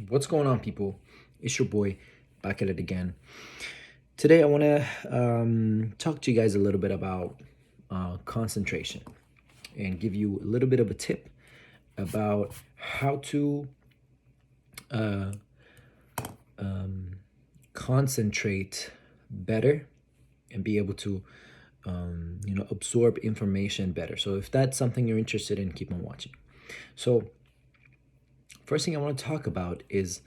What's going on, people? It's your boy back at it again. Today, I want to talk to you guys a little bit about concentration and give you a little bit of a tip about how to uh, concentrate better and be able to absorb information better. So if that's something you're interested in, keep on watching. So first thing I want to talk about is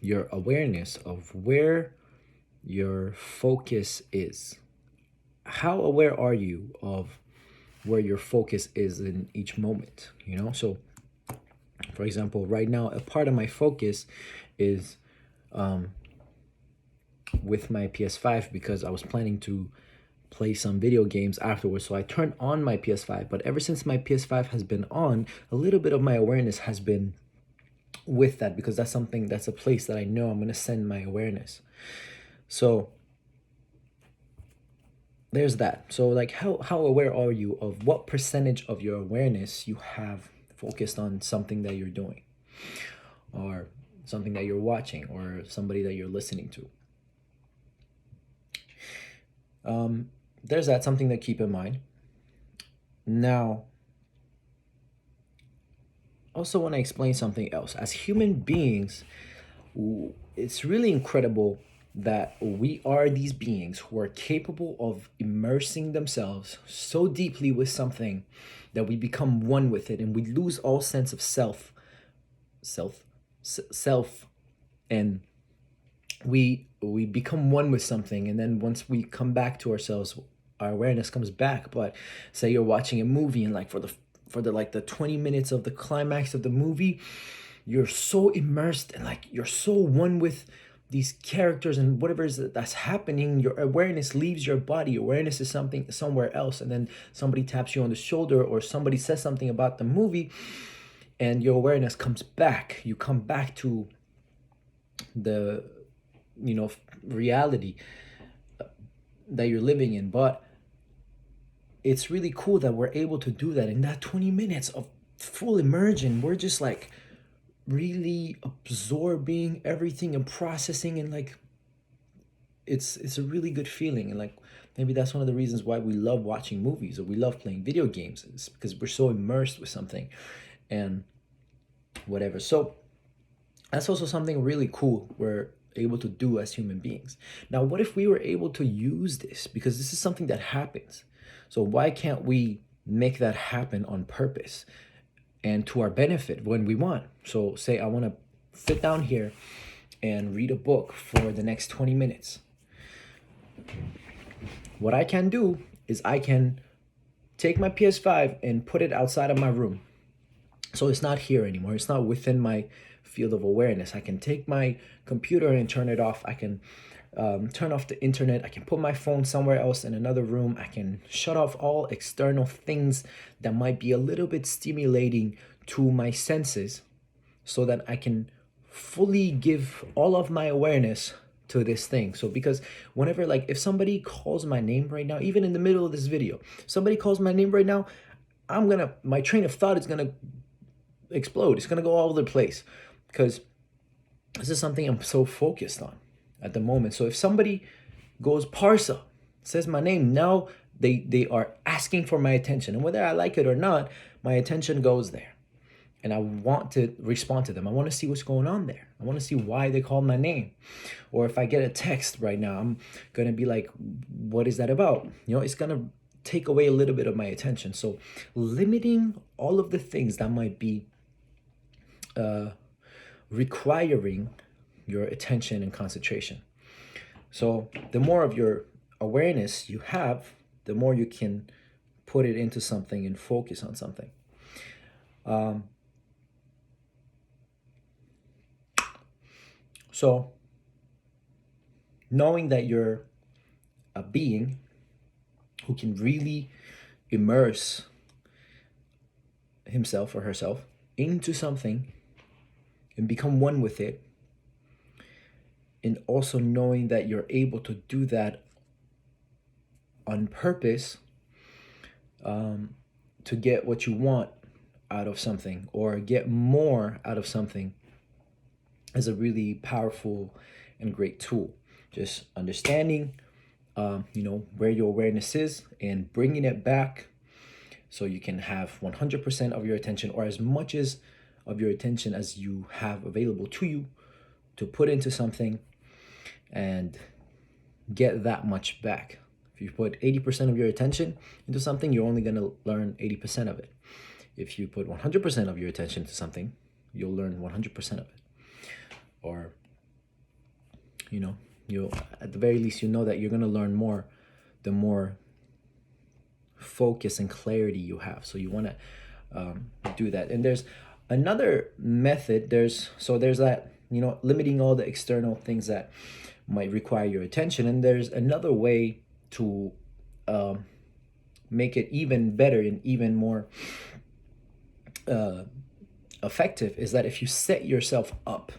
your awareness of where your focus is. How aware are you of where your focus is in each moment? So for example, right now, a part of my focus is with my PS5 because I was planning to play some video games afterwards. So I turned on my PS5. But ever since my PS5 has been on, a little bit of my awareness has been with that because that's a place that I know I'm going to send my awareness. So there's that. So like how aware are you of what percentage of your awareness you have focused on something that you're doing or something that you're watching or somebody that you're listening to? There's that, something to keep in mind. Now, also want to explain something else. As human beings, it's really incredible that we are these beings who are capable of immersing themselves so deeply with something that we become one with it and we lose all sense of self, and we become one with something, and then once we come back to ourselves, our awareness comes back. But say you're watching a movie and like for the 20 minutes of the climax of the movie, you're so immersed and like you're so one with these characters and whatever is that's happening, your awareness leaves your body. Awareness is something somewhere else, and then somebody taps you on the shoulder or somebody says something about the movie and your awareness comes back. You come back to the reality that you're living in. But it's really cool that we're able to do that in that 20 minutes of full immersion. We're just like really absorbing everything and processing, and like it's a really good feeling. And like maybe that's one of the reasons why we love watching movies or we love playing video games, is because we're so immersed with something and whatever. So that's also something really cool we're able to do as human beings. Now, what if we were able to use this? Because this is something that happens. So why can't we make that happen on purpose and to our benefit when we want? So say I want to sit down here and read a book for the next 20 minutes. What I can do is I can take my PS5 and put it outside of my room. So it's not here anymore. It's not within my field of awareness. I can take my computer and turn it off. I can turn off the internet. I can put my phone somewhere else in another room. I can shut off all external things that might be a little bit stimulating to my senses so that I can fully give all of my awareness to this thing. So because whenever, like, if somebody calls my name right now, even in the middle of this video, somebody calls my name right now, my train of thought is gonna explode. It's gonna go all over the place because this is something I'm so focused on at the moment. So if somebody goes Parsa, says my name, now they are asking for my attention, and whether I like it or not, my attention goes there, and I want to respond to them. I want to see what's going on there. I want to see why they called my name. Or if I get a text right now, I'm gonna be like, what is that about? It's gonna take away a little bit of my attention. So limiting all of the things that might be requiring your attention and concentration. So the more of your awareness you have, the more you can put it into something and focus on something. So knowing that you're a being who can really immerse himself or herself into something and become one with it, and also knowing that you're able to do that on purpose, to get what you want out of something or get more out of something is a really powerful and great tool. Just understanding, where your awareness is and bringing it back so you can have 100% of your attention, or as much as of your attention as you have available to you, to put into something and get that much back. If you put 80% of your attention into something, you're only going to learn 80% of it. If you put 100% of your attention to something, you'll learn 100% of it. Or, you'll, at the very least, you know that you're going to learn more the more focus and clarity you have. So you want to do that. And there's another method. There's that, limiting all the external things that might require your attention. And there's another way to make it even better and even more effective, is that if you set yourself up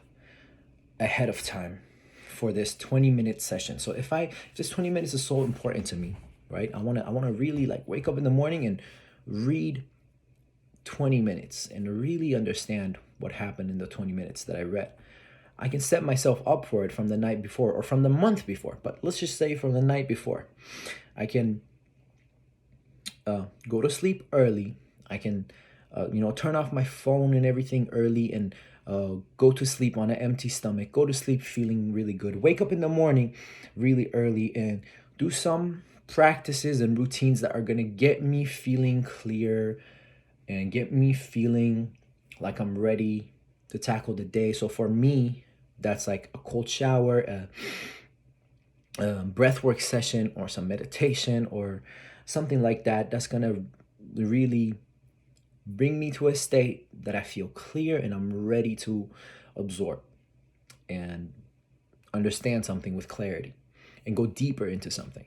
ahead of time for this 20-minute session. So if this 20 minutes is so important to me, right? I want to really wake up in the morning and read 20 minutes and really understand what happened in the 20 minutes that I read. I can set myself up for it from the night before or from the month before, but let's just say from the night before. I can go to sleep early. I can, turn off my phone and everything early and go to sleep on an empty stomach, go to sleep feeling really good, wake up in the morning really early and do some practices and routines that are going to get me feeling clear and get me feeling like I'm ready to tackle the day. So for me, that's like a cold shower, a breathwork session, or some meditation or something like that. That's going to really bring me to a state that I feel clear and I'm ready to absorb and understand something with clarity and go deeper into something.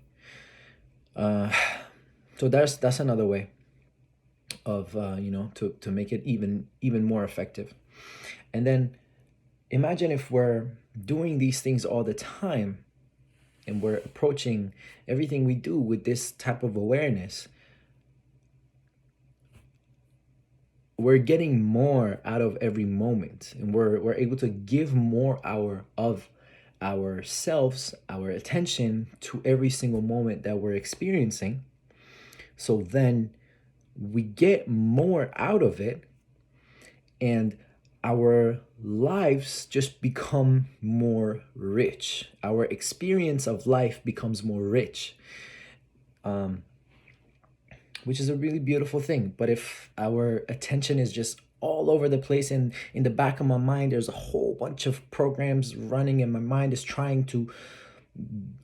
So that's another way of to make it even more effective. And then imagine if we're doing these things all the time and we're approaching everything we do with this type of awareness. We're getting more out of every moment, and we're able to give more of ourselves, our attention to every single moment that we're experiencing. So then we get more out of it, and our lives just become more rich. Our experience of life becomes more rich, which is a really beautiful thing. But if our attention is just all over the place and in the back of my mind, there's a whole bunch of programs running and my mind is trying to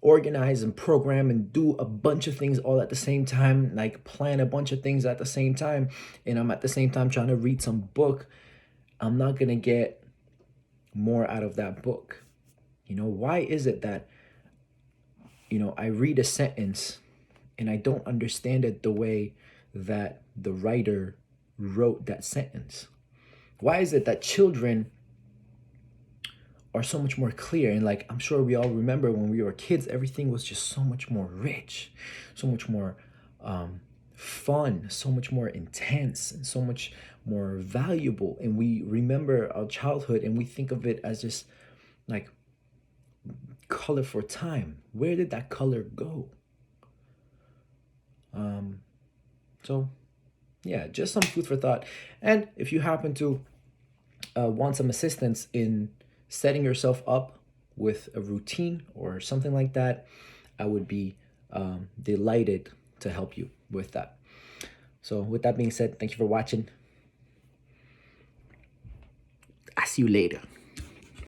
organize and program and do a bunch of things all at the same time, like plan a bunch of things at the same time, and I'm at the same time trying to read some book, I'm not going to get more out of that book. Why is it that, I read a sentence and I don't understand it the way that the writer wrote that sentence? Why is it that children are so much more clear? And I'm sure we all remember when we were kids, everything was just so much more rich, so much more fun, so much more intense, and so much more valuable. And we remember our childhood and we think of it as just like color for time. Where did that color go? So yeah, just some food for thought. And if you happen to want some assistance in setting yourself up with a routine or something like that, I would be delighted to help you with that. So with that being said, thank you for watching. I'll see you later.